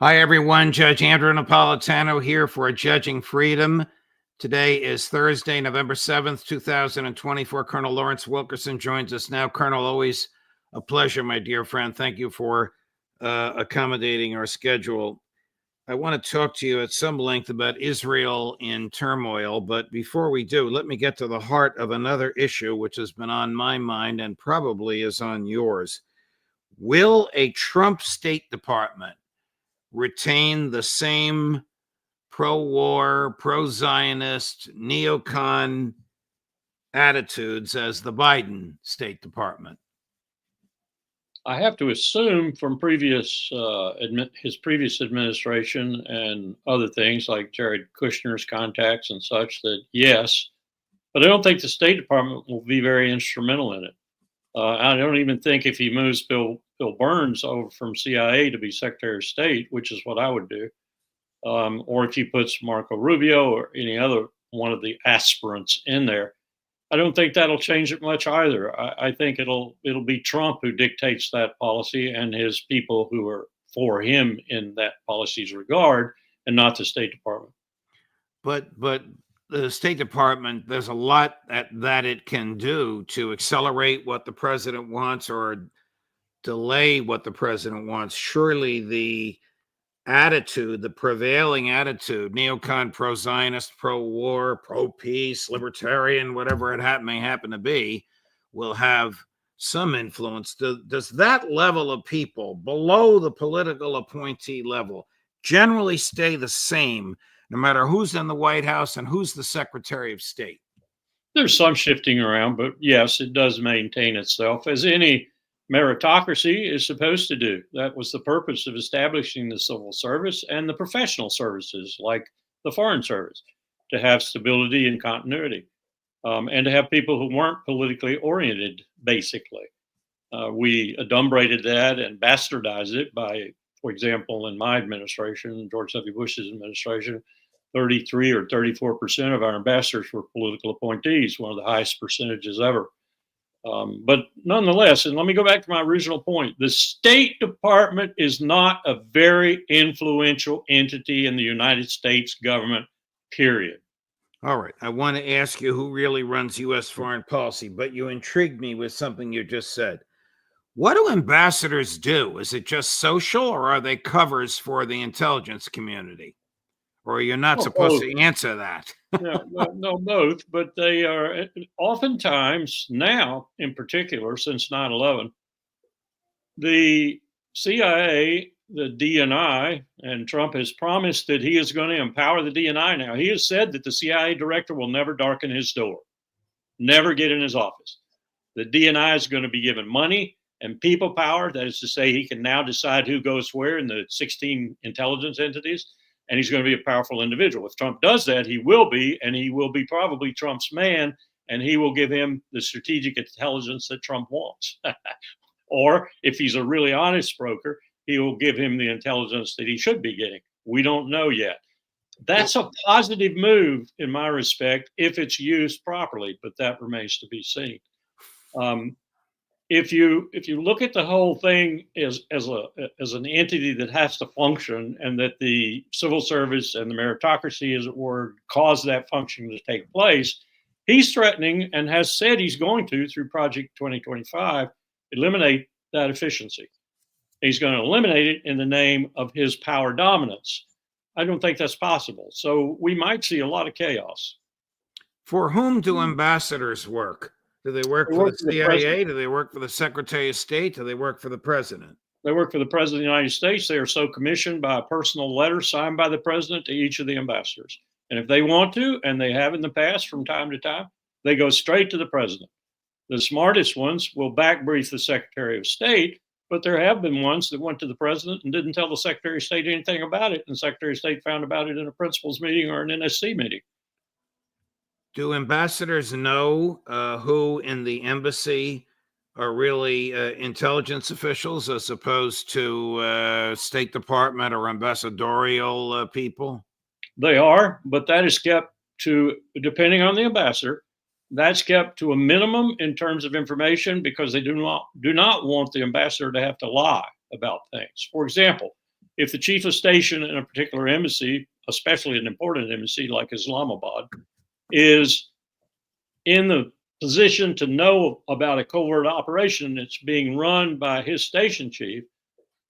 Hi, everyone. Judge Andrew Napolitano here for Judging Freedom. Today is Thursday, November 7th, 2024. Colonel Lawrence Wilkerson joins us now. Colonel, always a pleasure, my dear friend. Thank you for accommodating our schedule. I want to talk to you at some length about Israel in turmoil, but before we do, let me get to the heart of another issue which has been on my mind and probably is on yours. Will a Trump State Department retain the same pro-war, pro-Zionist, neocon attitudes as the Biden State Department? I have to assume from his previous administration and other things like Jared Kushner's contacts and such that yes, but I don't think the State Department will be very instrumental in it. I don't even think if he moves Bill Burns over from CIA to be Secretary of State, which is what I would do, or if he puts Marco Rubio or any other one of the aspirants in there, I don't think that'll change it much either. I think it'll be Trump who dictates that policy and his people who are for him in that policy's regard, and not the State Department. But the State Department, there's a lot that it can do to accelerate what the president wants or delay what the president wants. Surely the attitude, the prevailing attitude, neocon, pro-Zionist, pro-war, pro-peace, libertarian, whatever it may happen to be, will have some influence. Does that level of people below the political appointee level generally stay the same, no matter who's in the White House and who's the Secretary of State? There's some shifting around, but yes, it does maintain itself, as any meritocracy is supposed to do. That was the purpose of establishing the civil service and the professional services like the Foreign Service, to have stability and continuity, and to have people who weren't politically oriented, basically. We adumbrated that and bastardized it by, for example, in my administration, George W. Bush's administration, 33 or 34% of our ambassadors were political appointees, one of the highest percentages ever. But nonetheless, and let me go back to my original point, the State Department is not a very influential entity in the United States government, period. All right. I want to ask you who really runs U.S. foreign policy, but you intrigued me with something you just said. What do ambassadors do? Is it just social, or are they covers for the intelligence community? Or you're not supposed to answer that? No, both, but they are oftentimes now, in particular, since 9/11, the CIA, the DNI, and Trump has promised that he is going to empower the DNI now. He has said that the CIA director will never darken his door, never get in his office. The DNI is going to be given money and people power. That is to say, he can now decide who goes where in the 16 intelligence entities. And he's going to be a powerful individual. If Trump does that, he will be, and he will be probably Trump's man, and he will give him the strategic intelligence that Trump wants. Or if he's a really honest broker, he will give him the intelligence that he should be getting. We don't know yet. That's a positive move in my respect if it's used properly, but that remains to be seen. If you look at the whole thing as an entity that has to function, and that the civil service and the meritocracy, as it were, cause that function to take place, he's threatening and has said he's going to, through Project 2025, eliminate that efficiency. He's going to eliminate it in the name of his power dominance. I don't think that's possible. So we might see a lot of chaos. For whom do ambassadors work? Do they work for the CIA? Do they work for the Secretary of State? Do they work for the president? They work for the president of the United States. They are so commissioned by a personal letter signed by the president to each of the ambassadors. And if they want to, and they have in the past from time to time, they go straight to the president. The smartest ones will backbrief the Secretary of State, but there have been ones that went to the president and didn't tell the Secretary of State anything about it. And the Secretary of State found about it in a principals meeting or an NSC meeting. Do ambassadors know who in the embassy are really intelligence officials as opposed to State Department or ambassadorial people? They are, but that is kept to, depending on the ambassador, that's kept to a minimum in terms of information, because they do not want the ambassador to have to lie about things. For example, if the chief of station in a particular embassy, especially an important embassy like Islamabad, is in the position to know about a covert operation that's being run by his station chief,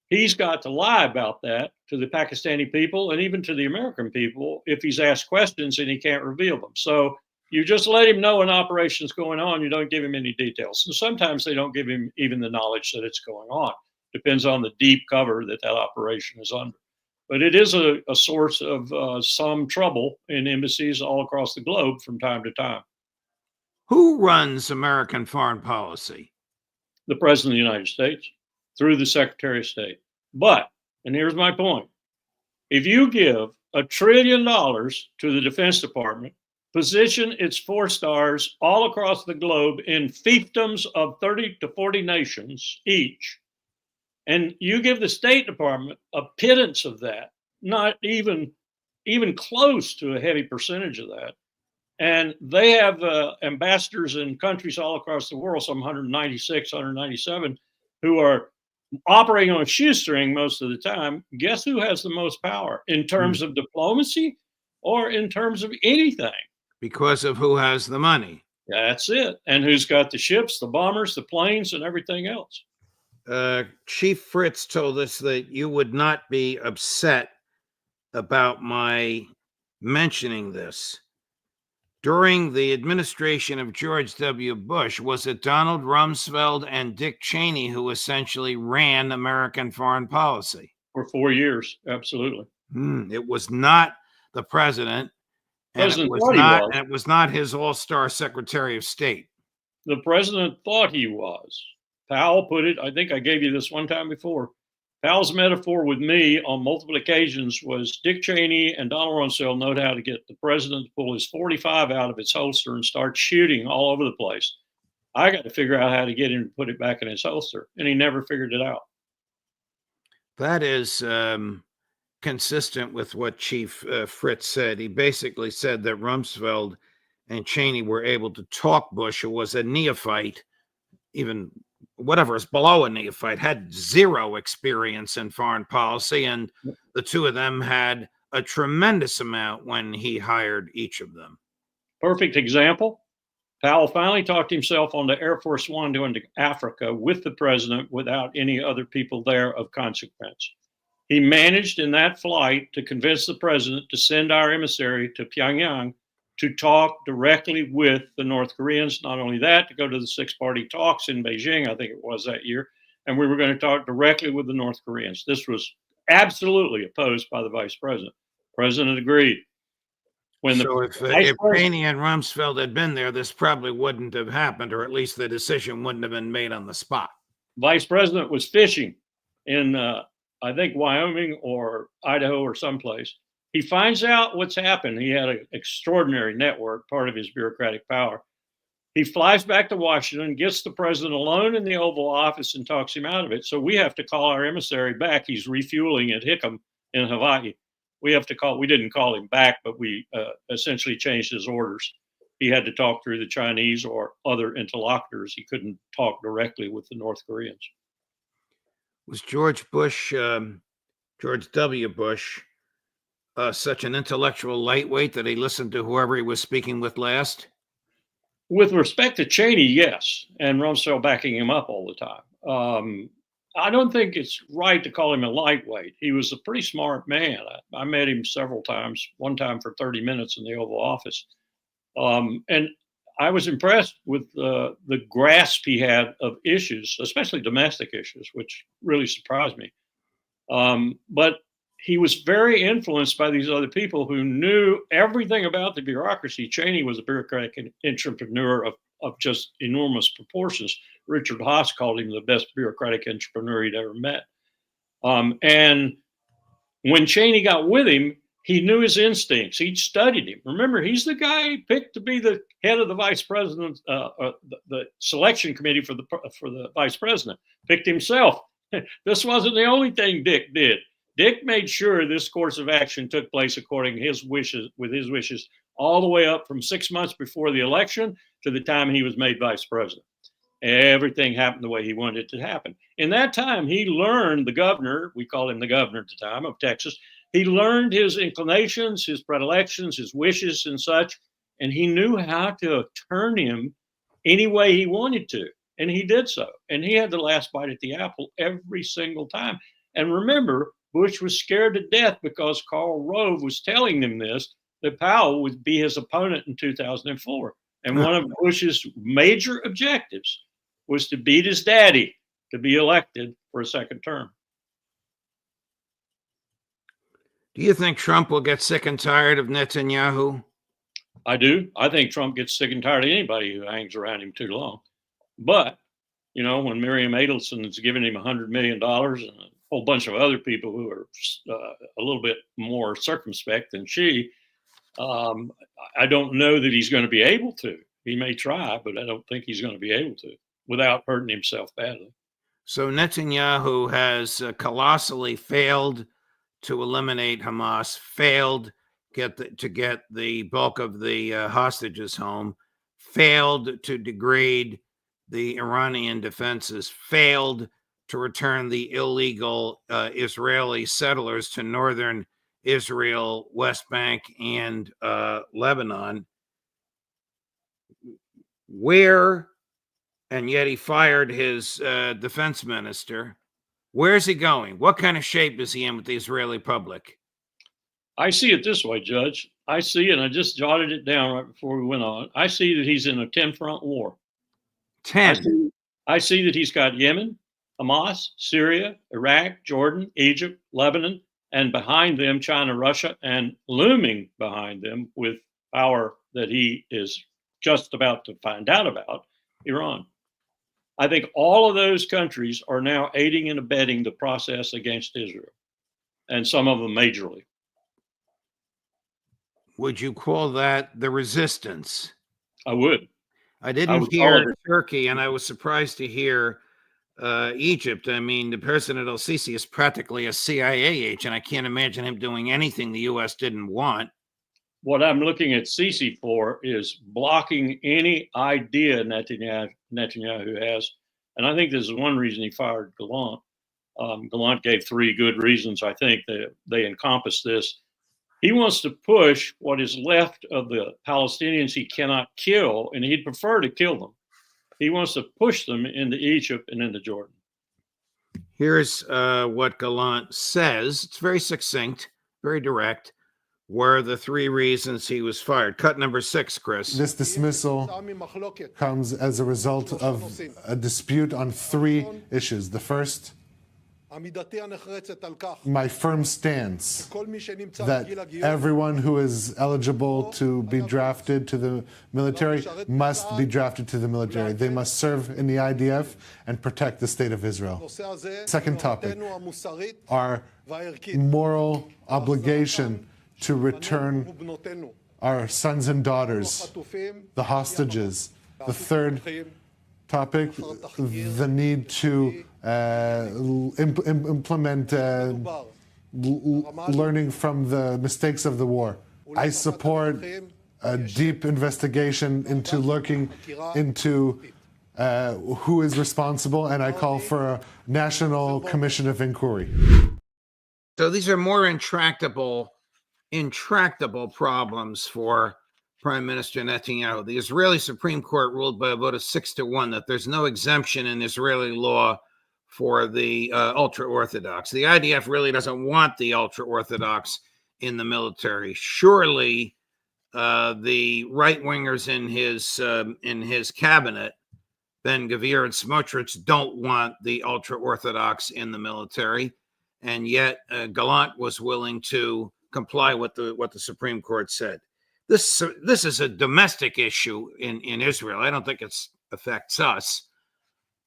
he's got to lie about that to the Pakistani people and even to the American people if he's asked questions and he can't reveal them. So you just let him know an operation's going on. You don't give him any details. And sometimes they don't give him even the knowledge that it's going on. Depends on the deep cover that operation is under. But it is a source of some trouble in embassies all across the globe from time to time. Who runs American foreign policy? The President of the United States through the Secretary of State. But, and here's my point, if you give $1 trillion to the Defense Department, position its 4 stars all across the globe in fiefdoms of 30 to 40 nations each, and you give the State Department a pittance of that, not even close to a heavy percentage of that, and they have ambassadors in countries all across the world, some 196, 197, who are operating on a shoestring most of the time. Guess who has the most power in terms of diplomacy or in terms of anything? Because of who has the money. That's it. And who's got the ships, the bombers, the planes, and everything else. Chief Fritz told us that you would not be upset about my mentioning this. During the administration of George W. Bush, was it Donald Rumsfeld and Dick Cheney who essentially ran American foreign policy? For 4 years, absolutely. It was not the president, and it was not his all-star Secretary of State. The president thought he was. Powell put it, I think I gave you this one time before. Powell's metaphor with me on multiple occasions was Dick Cheney and Donald Rumsfeld know how to get the president to pull his 45 out of its holster and start shooting all over the place. I got to figure out how to get him to put it back in his holster, and he never figured it out. That is consistent with what Chief Fritz said. He basically said that Rumsfeld and Cheney were able to talk Bush, who was a neophyte, even whatever is below a neophyte, had zero experience in foreign policy, and the two of them had a tremendous amount when he hired each of them. Perfect example. Powell finally talked himself onto Air Force One to into Africa with the president without any other people there of consequence. He managed in that flight to convince the president to send our emissary to Pyongyang to talk directly with the North Koreans. Not only that, to go to the 6-party talks in Beijing, I think it was that year, and we were going to talk directly with the North Koreans. This was absolutely opposed by the vice president. The president agreed. If Cheney and Rumsfeld had been there, this probably wouldn't have happened, or at least the decision wouldn't have been made on the spot. Vice president was fishing in, I think, Wyoming or Idaho or someplace. He finds out what's happened. He had an extraordinary network, part of his bureaucratic power. He flies back to Washington, gets the president alone in the Oval Office and talks him out of it. So we have to call our emissary back. He's refueling at Hickam in Hawaii. We didn't call him back, but we essentially changed his orders. He had to talk through the Chinese or other interlocutors. He couldn't talk directly with the North Koreans. Was George W. Bush, such an intellectual lightweight that he listened to whoever he was speaking with last? With respect to Cheney, yes, and Rumsfeld backing him up all the time. I don't think it's right to call him a lightweight. He was a pretty smart man. I met him several times, one time for 30 minutes in the Oval Office. And I was impressed with the grasp he had of issues, especially domestic issues, which really surprised me. But he was very influenced by these other people who knew everything about the bureaucracy. Cheney was a bureaucratic entrepreneur of just enormous proportions. Richard Haas called him the best bureaucratic entrepreneur he'd ever met. And when Cheney got with him, he knew his instincts. He'd studied him. Remember, he's the guy he picked to be the head of the vice president, the selection committee for the vice president. Picked himself. This wasn't the only thing Dick did. Dick made sure this course of action took place according to his wishes, all the way up from 6 months before the election to the time he was made vice president. Everything happened the way he wanted it to happen. In that time, he learned the governor, we call him the governor at the time of Texas, he learned his inclinations, his predilections, his wishes, and such, and he knew how to turn him any way he wanted to. And he did so. And he had the last bite at the apple every single time. And remember, Bush was scared to death because Karl Rove was telling him this, that Powell would be his opponent in 2004. And one of Bush's major objectives was to beat his daddy to be elected for a second term. Do you think Trump will get sick and tired of Netanyahu? I do. I think Trump gets sick and tired of anybody who hangs around him too long. But, you know, when Miriam Adelson is giving him $100 million and a whole bunch of other people who are a little bit more circumspect than she, I don't know that he's going to be able to. He may try, but I don't think he's going to be able to without hurting himself badly. So Netanyahu has colossally failed to eliminate Hamas, failed to get the bulk of the hostages home, failed to degrade the Iranian defenses, failed to return the illegal Israeli settlers to northern Israel, West Bank, and Lebanon. And yet he fired his defense minister. Where's he going? What kind of shape is he in with the Israeli public? I see it this way, Judge. I see, and I just jotted it down right before we went on. I see that he's in a 10-front war. 10. I see that he's got Yemen, Hamas, Syria, Iraq, Jordan, Egypt, Lebanon, and behind them, China, Russia, and looming behind them with power that he is just about to find out about, Iran. I think all of those countries are now aiding and abetting the process against Israel, and some of them majorly. Would you call that the resistance? I would. I didn't hear Turkey, and I was surprised to hear Egypt. I mean, the President el-Sisi is practically a CIA agent. I can't imagine him doing anything the U.S. didn't want. What I'm looking at Sisi for is blocking any idea Netanyahu has. And I think this is one reason he fired Galant. Galant gave 3 good reasons. I think that they encompass this. He wants to push what is left of the Palestinians he cannot kill, and he'd prefer to kill them. He wants to push them into Egypt and into Jordan. Here's what Galant says. It's very succinct, very direct. Were the 3 reasons he was fired. Cut number 6, Chris. This dismissal comes as a result of a dispute on 3 issues. The first, my firm stance that everyone who is eligible to be drafted to the military must be drafted to the military. They must serve in the IDF and protect the state of Israel. Second topic, our moral obligation to return our sons and daughters, the hostages. The third topic, the need to implement learning from the mistakes of the war. I support a deep investigation into looking into who is responsible, and I call for a national commission of inquiry. So these are more intractable problems for Prime Minister Netanyahu. The Israeli Supreme Court ruled by a vote of 6-1 that there's no exemption in Israeli law for the ultra-Orthodox. The IDF really doesn't want the ultra-Orthodox in the military. Surely the right-wingers in his cabinet, Ben-Gvir and Smotrich, don't want the ultra-Orthodox in the military, and yet Galant was willing to comply with what the Supreme Court said. This is a domestic issue in Israel. I don't think it affects us.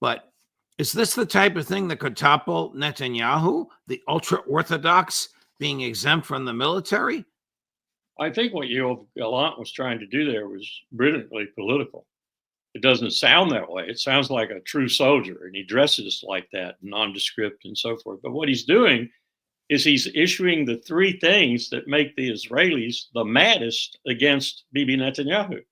But is this the type of thing that could topple Netanyahu, the ultra-Orthodox being exempt from the military? I think what Yoav Galant was trying to do there was brilliantly political. It doesn't sound that way. It sounds like a true soldier, and he dresses like that, nondescript and so forth. But what he's doing is he's issuing the 3 things that make the Israelis the maddest against Bibi Netanyahu.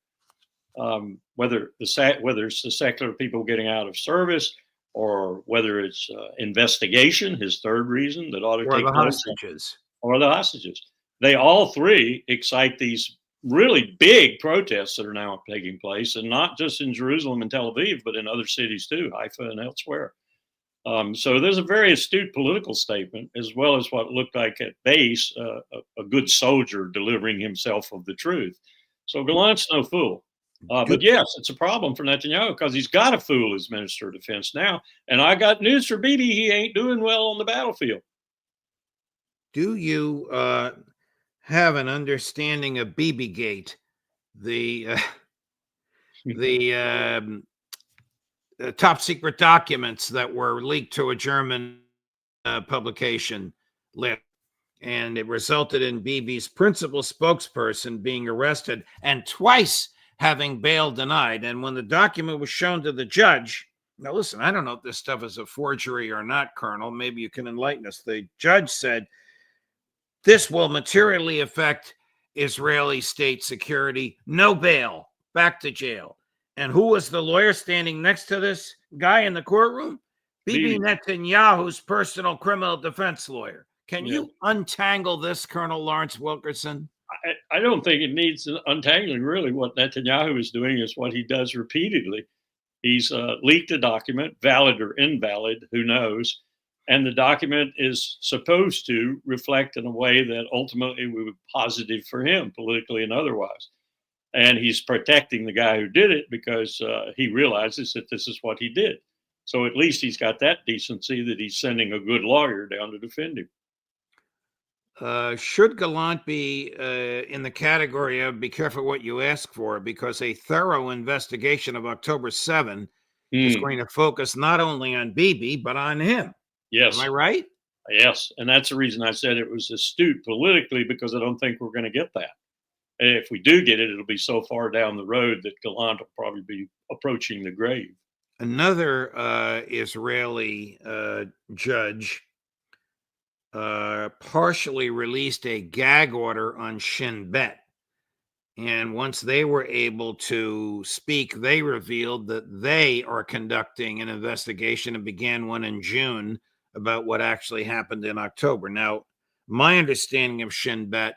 whether it's the secular people getting out of service, or whether it's investigation, his third reason that ought to Or take the place, hostages. or the hostages. They all three excite these really big protests that are now taking place, and not just in Jerusalem and Tel Aviv, but in other cities too, Haifa and elsewhere. So there's a very astute political statement, as well as what looked like at base a good soldier delivering himself of the truth. So Galant's no fool. But yes, it's a problem for Netanyahu because he's got to fool his minister of defense now. And I got news for Bibi, he ain't doing well on the battlefield. Do you have an understanding of Bibi-gate, the top secret documents that were leaked to a German publication list, and it resulted in Bibi's principal spokesperson being arrested and twice having bail denied? And when the document was shown to the judge, now listen, I don't know if this stuff is a forgery or not, Colonel. Maybe you can enlighten us. The judge said this will materially affect Israeli state security. No bail, back to jail. And who was the lawyer standing next to this guy in the courtroom? Bibi Netanyahu's personal criminal defense lawyer. Can you untangle this, Colonel Lawrence Wilkerson? I don't think it needs untangling. Really, what Netanyahu is doing is what he does repeatedly. He's leaked a document, valid or invalid, who knows? And the document is supposed to reflect in a way that ultimately would be positive for him, politically and otherwise. And he's protecting the guy who did it because he realizes that this is what he did. So at least he's got that decency that he's sending a good lawyer down to defend him. Should Galant be in the category of be careful what you ask for, because a thorough investigation of October 7 is going to focus not only on Bibi, but on him? Yes. Am I right? Yes. And that's the reason I said it was astute politically, because I don't think we're going to get that. And if we do get it, it'll be so far down the road that Galant will probably be approaching the grave. Another Israeli judge partially released a gag order on Shinb. And once they were able to speak, they revealed that they are conducting an investigation and began one in June about what actually happened in October. Now, my understanding of Shinb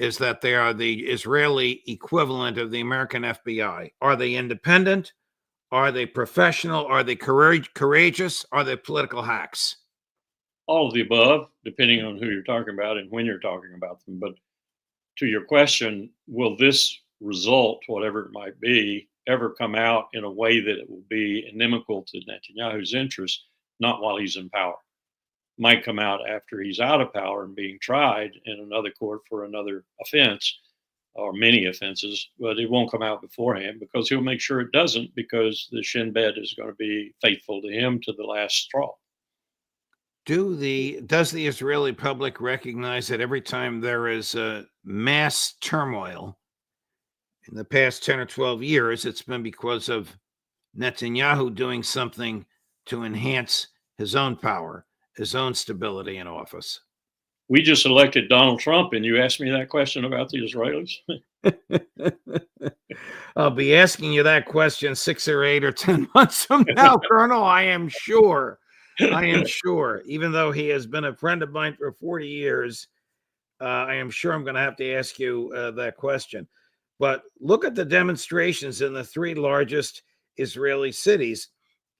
is that they are the Israeli equivalent of the American FBI. Are they independent? Are they professional? Are they courageous? Are they political hacks? All of the above, depending on who you're talking about and when you're talking about them. But to your question, will this result, whatever it might be, ever come out in a way that it will be inimical to Netanyahu's interests? Not while he's in power. Might come out after he's out of power and being tried in another court for another offense or many offenses, but it won't come out beforehand because he'll make sure it doesn't, because the Shinb is going to be faithful to him to the last straw. Does the Israeli public recognize that every time there is a mass turmoil in the past 10 or 12 years, it's been because of Netanyahu doing something to enhance his own power, his own stability in office? We just elected Donald Trump, and you asked me that question about the Israelis? I'll be asking you that question 6 or 8 or 10 months from now, Colonel. I am sure. Even though he has been a friend of mine for 40 years, I am sure I'm going to have to ask you that question. But look at the demonstrations in the 3 largest Israeli cities.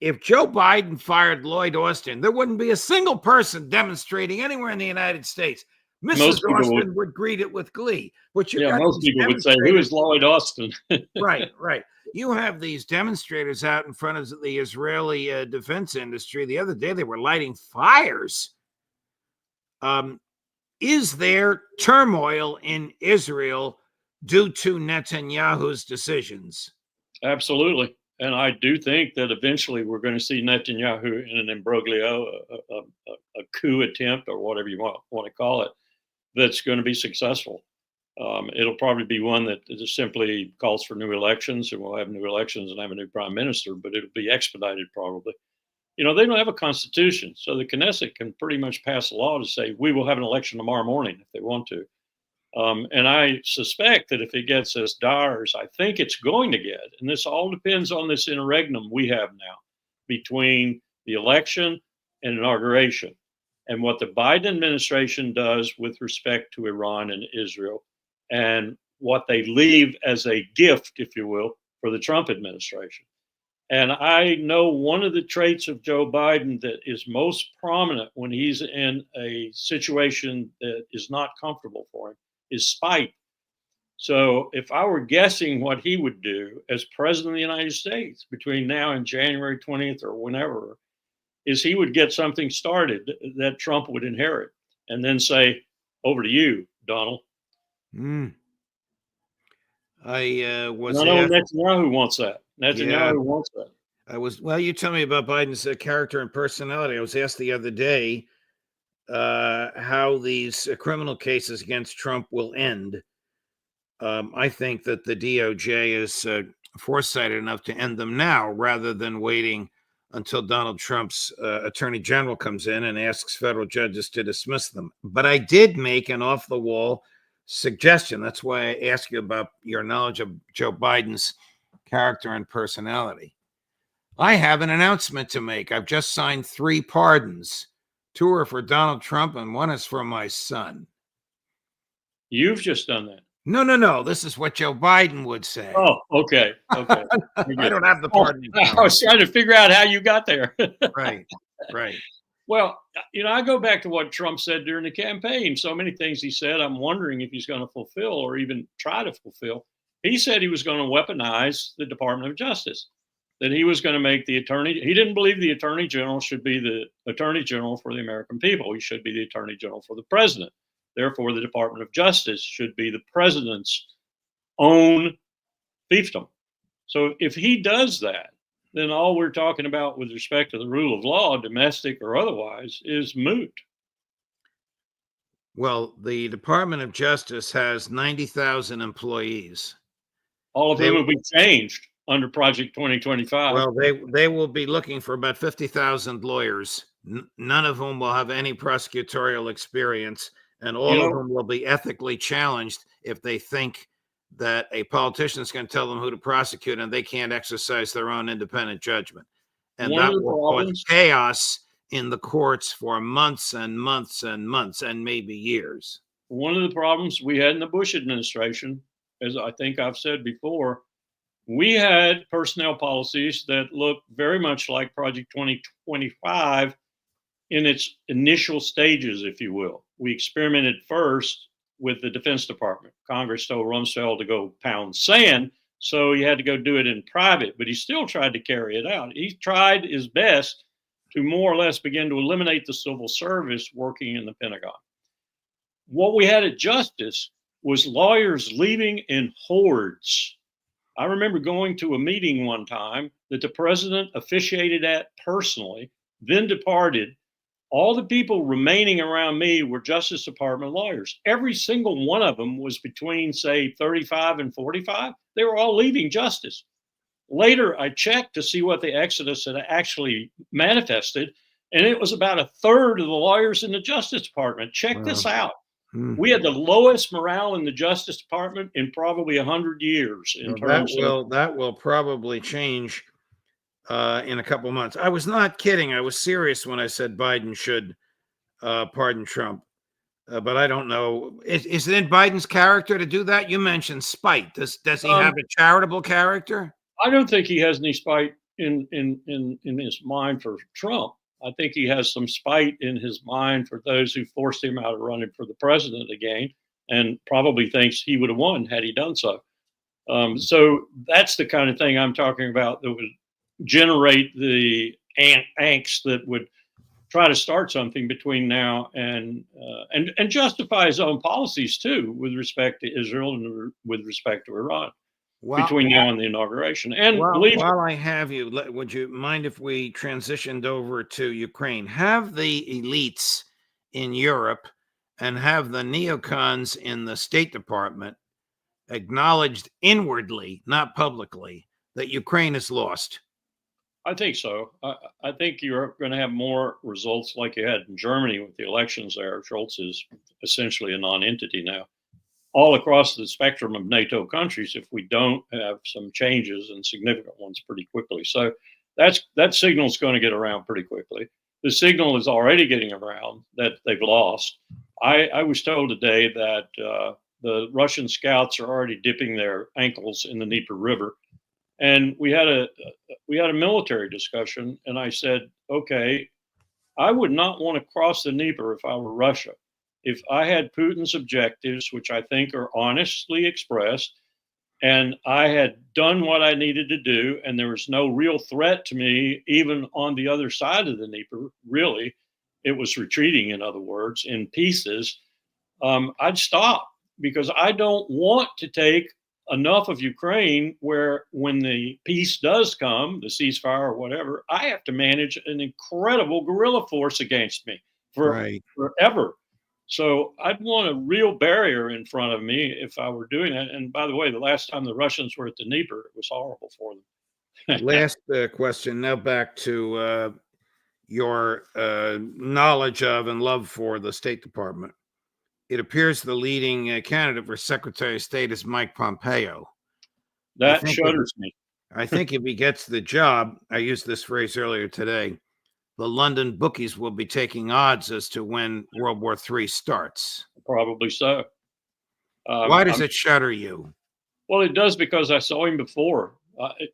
If Joe Biden fired Lloyd Austin, there wouldn't be a single person demonstrating anywhere in the United States. Mrs. Austin would greet it with glee. But most people would say, "Who is Lloyd Austin?" Right. You have these demonstrators out in front of the Israeli defense industry. The other day, they were lighting fires. Is there turmoil in Israel due to Netanyahu's decisions? Absolutely. And I do think that eventually we're going to see Netanyahu in an imbroglio, a coup attempt, or whatever you want to call it, that's going to be successful. It'll probably be one that just simply calls for new elections, and we'll have new elections and have a new prime minister, but it'll be expedited probably. They don't have a constitution, so the Knesset can pretty much pass a law to say we will have an election tomorrow morning if they want to. And I suspect that if it gets as dire as I think it's going to get, and this all depends on this interregnum we have now between the election and inauguration, and what the Biden administration does with respect to Iran and Israel, and what they leave as a gift, if you will, for the Trump administration. And I know one of the traits of Joe Biden that is most prominent when he's in a situation that is not comfortable for him is spite. So if I were guessing what he would do as president of the United States between now and January 20th or whenever, is he would get something started that Trump would inherit and then say, over to you, Donald. Mm. I was I know Netanyahu wants that. Netanyahu wants that. Well, you tell me about Biden's character and personality. I was asked the other day how these criminal cases against Trump will end. I think that the DOJ is foresighted enough to end them now rather than waiting until Donald Trump's attorney general comes in and asks federal judges to dismiss them. But I did make an off-the-wall suggestion. That's why I asked you about your knowledge of Joe Biden's character and personality. I have an announcement to make. I've just signed 3 pardons. 2 are for Donald Trump and 1 is for my son. You've just done that. No. This is what Joe Biden would say. Oh, okay. I don't have the pardon. I was trying to figure out how you got there. Right. Well, I go back to what Trump said during the campaign. So many things he said, I'm wondering if he's going to fulfill or even try to fulfill. He said he was going to weaponize the Department of Justice, that he was going to make he didn't believe the attorney general should be the attorney general for the American people. He should be the attorney general for the president. Therefore, the Department of Justice should be the president's own fiefdom. So if he does that, then all we're talking about with respect to the rule of law, domestic or otherwise, is moot. Well, the Department of Justice has 90,000 employees. All of them will be changed under Project 2025. Well, they will be looking for about 50,000 lawyers, none of whom will have any prosecutorial experience, and all of them will be ethically challenged if they think that a politician is going to tell them who to prosecute and they can't exercise their own independent judgment. And that will cause chaos in the courts for months and months and months and maybe years. One of the problems we had in the Bush administration, as I think I've said before, we had personnel policies that looked very much like Project 2025 in its initial stages, if you will. We experimented first with the Defense Department. Congress told Rumsfeld to go pound sand, so he had to go do it in private, but he still tried to carry it out. He tried his best to more or less begin to eliminate the civil service working in the Pentagon. What we had at Justice was lawyers leaving in hordes. I remember going to a meeting one time that the president officiated at personally, then departed. All the people remaining around me were Justice Department lawyers. Every single one of them was between, say, 35 and 45. They were all leaving Justice. Later, I checked to see what the exodus had actually manifested, and it was about 1/3 of the lawyers in the Justice Department. Check this out. We had the lowest morale in the Justice Department in probably 100 years. That will probably change in a couple of months. I was not kidding. I was serious when I said Biden should pardon Trump. But I don't know. Is it in Biden's character to do that? You mentioned spite. Does he have a charitable character? I don't think he has any spite in his mind for Trump. I think he has some spite in his mind for those who forced him out of running for the president again, and probably thinks he would have won had he done so. So that's the kind of thing I'm talking about that would generate the angst that would try to start something between now and justify his own policies too, with respect to Israel and with respect to Iran. Between now and the inauguration. And while I have you, would you mind if we transitioned over to Ukraine? Have the elites in Europe and have the neocons in the State Department acknowledged inwardly, not publicly, that Ukraine is lost? I think so. I think you're going to have more results like you had in Germany with the elections there. Scholz is essentially a non-entity now. all across the spectrum of NATO countries if we don't have some changes and significant ones pretty quickly. So that signal is going to get around pretty quickly. The signal is already getting around that they've lost. I was told today that the Russian scouts are already dipping their ankles in the Dnieper River, and we had a military discussion, and I said, okay, I would not want to cross the Dnieper if I were Russia. If I had Putin's objectives, which I think are honestly expressed, and I had done what I needed to do, and there was no real threat to me, even on the other side of the Dnieper, really, it was retreating, in other words, in pieces, I'd stop, because I don't want to take enough of Ukraine where when the peace does come, the ceasefire or whatever, I have to manage an incredible guerrilla force against me forever. So I'd want a real barrier in front of me if I were doing that. And by the way, the last time the Russians were at the Dnieper, it was horrible for them. Last question. Now back to your knowledge of and love for the State Department. It appears the leading candidate for Secretary of State is Mike Pompeo. That shudders me. I think if he gets the job, I used this phrase earlier today, the London bookies will be taking odds as to when World War III starts. Probably so. Why does it shudder you? Well, it does, because I saw him before.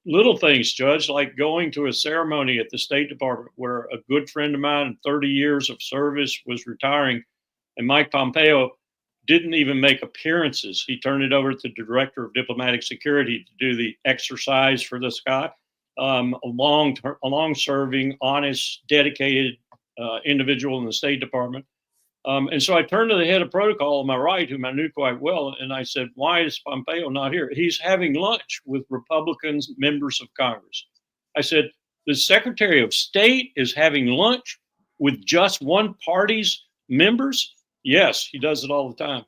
Little things, Judge, like going to a ceremony at the State Department where a good friend of mine, 30 years of service, was retiring, and Mike Pompeo didn't even make appearances. He turned it over to the Director of Diplomatic Security to do the exercise for this guy. A long-serving, honest, dedicated individual in the State Department. And so I turned to the head of protocol on my right, whom I knew quite well, and I said, why is Pompeo not here? He's having lunch with Republicans, members of Congress. I said, the Secretary of State is having lunch with just one party's members? Yes, he does it all the time.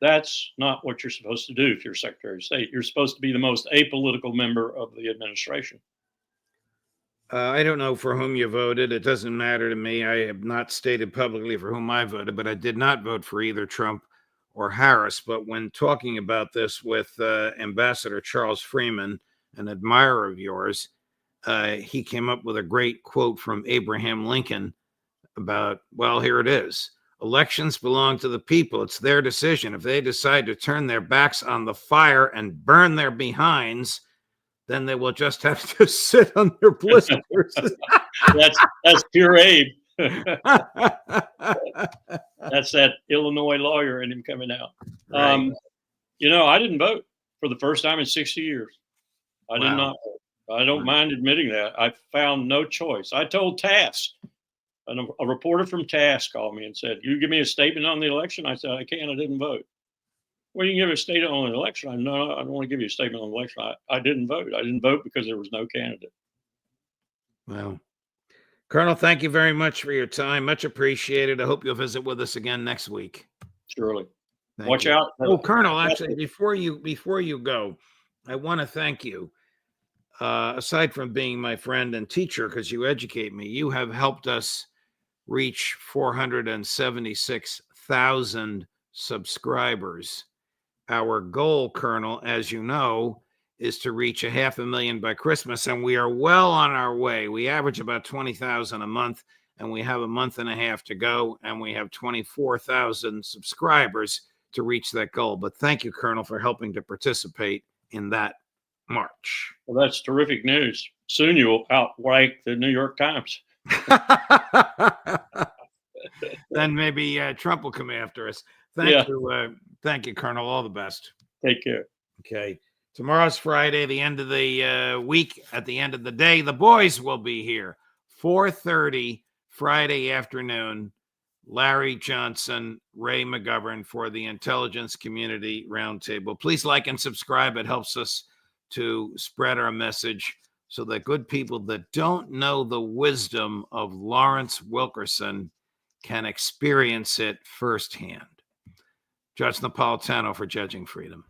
That's not what you're supposed to do if you're Secretary of State. You're supposed to be the most apolitical member of the administration. I don't know for whom you voted. It doesn't matter to me. I have not stated publicly for whom I voted, but I did not vote for either Trump or Harris. But when talking about this with Ambassador Charles Freeman, an admirer of yours, he came up with a great quote from Abraham Lincoln about, well, here it is. Elections belong to the people. It's their decision. If they decide to turn their backs on the fire and burn their behinds, then they will just have to sit on their blisters. That's pure Abe. That's that Illinois lawyer in him coming out. Right. I didn't vote for the first time in 60 years. I did not vote. I don't mind admitting that. I found no choice. I told TASS. A reporter from TASS called me and said, you give me a statement on the election? I said, I can't. I didn't vote. Well, you can give a statement on the election. No, I don't want to give you a statement on the election. I didn't vote. I didn't vote because there was no candidate. Well, Colonel, thank you very much for your time. Much appreciated. I hope you'll visit with us again next week. Surely. Watch out. Oh, Colonel, actually, before you go, I want to thank you. Aside from being my friend and teacher, because you educate me, you have helped us reach 476,000 subscribers. Our goal, Colonel, as you know, is to reach 500,000 by Christmas, and we are well on our way. We average about 20,000 a month, and we have a month and a half to go, and we have 24,000 subscribers to reach that goal. But thank you, Colonel, for helping to participate in that march. Well, that's terrific news. Soon you will outrank the New York Times. Then maybe Trump will come after us. Thank you, Colonel. All the best. Take care. Okay. Tomorrow's Friday, the end of the week. At the end of the day, the boys will be here. 4:30 Friday afternoon. Larry Johnson, Ray McGovern for the Intelligence Community Roundtable. Please like and subscribe. It helps us to spread our message so that good people that don't know the wisdom of Lawrence Wilkerson can experience it firsthand. Judge Napolitano for Judging Freedom.